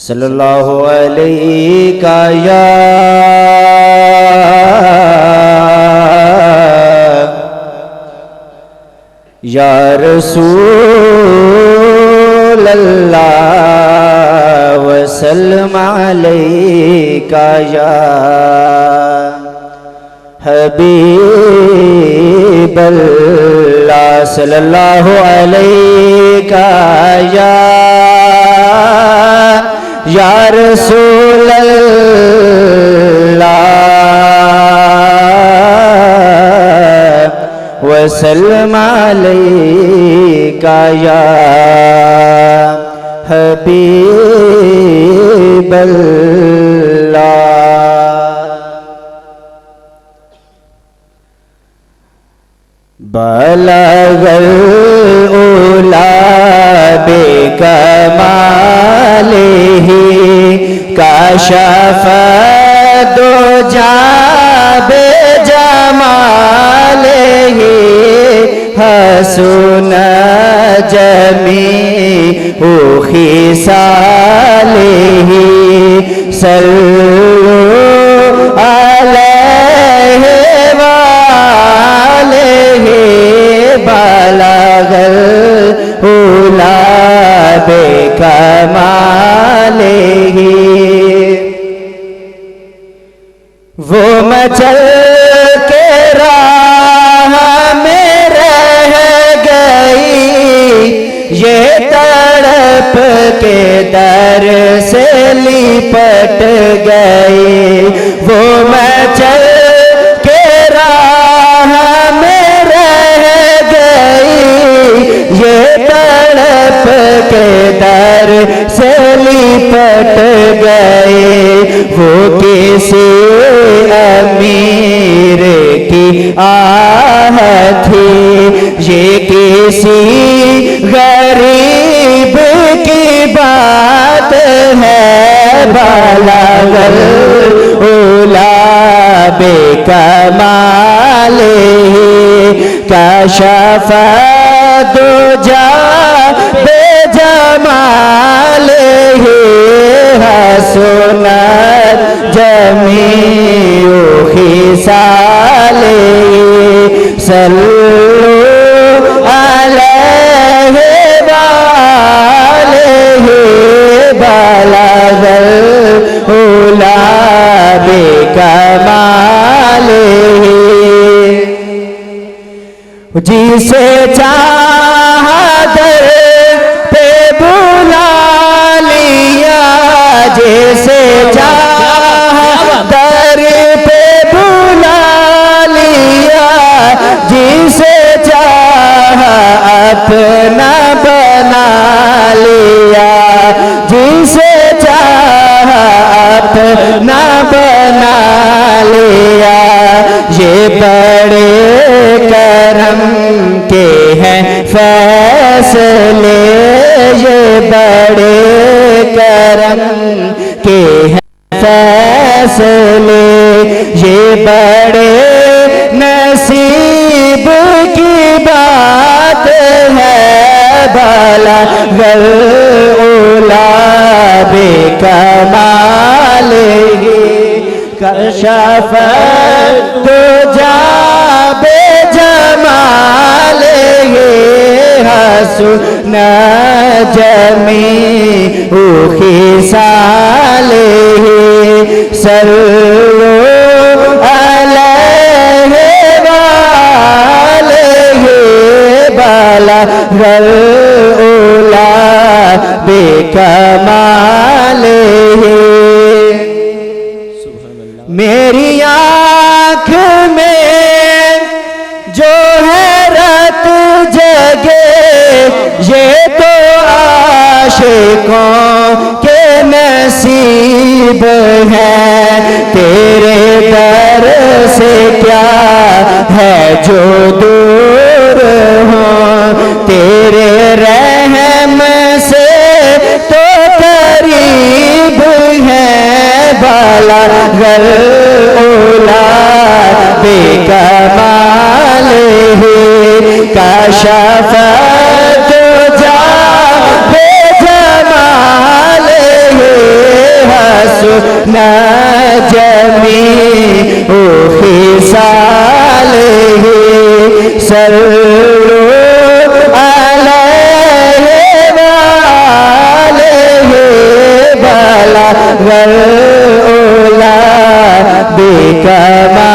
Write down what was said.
सल्लल्लाहु अलैका या रसूल अल्लाह वसल्लम अलैका या हबीब अल्लाह सल्लल्लाहु अलैका या रसूल अल्लाह वसल्लम अलैका या हबीब अल्लाह। बलगल उला बेकमालिही कशफ दुजा बेजमालिही हसन जमीउ खिसालिही सल्लु अलैहि वालिही बलगल उला बेकमालिही। वो मचल के राह में रह गई, ये तड़प के दर से लिपट गई। वो मचल के राह में रह गई, ये तड़प के दर से लिपट गए। वो किसी अमीर की आह थी, ये किसी गरीब की बात है। बलगल उला बेकमालिही कशफ दुजा बेजमालिही हसन जमीउ खिसालिही सल्लु अलैहि वालिही बलगल उला बेकमालिही। जिसे चाहा दर पे बुला लिया, जैसे चाहा दर पे बुला लिया, जिसे चाहा अपना बना लिया, जिसे चाहा अपना बना लिया। ये बड़े करम के हैं फैसले, ये बड़े करम के हैं फैसले, ये बड़े नसीब की बात है। बलगल उला बेकमालिही कशफ दुजा बेजमालिही हसन जमीउ खिसालिही सल्लु अलैहि वालिही बलगल उला बेकमालिही। मेरी आँख में जो हैरत जगे, ये तो आशिकों के नसीब है। तेरे दर से क्या है जो दूर हो, तेरे रहम से तो करीब है। बलगल उला बेकमालिही कशफ दुजा बेजमालिही जमी ओ खिसालिही सल्लु अलैहि वालिही बलगल उला बिकमा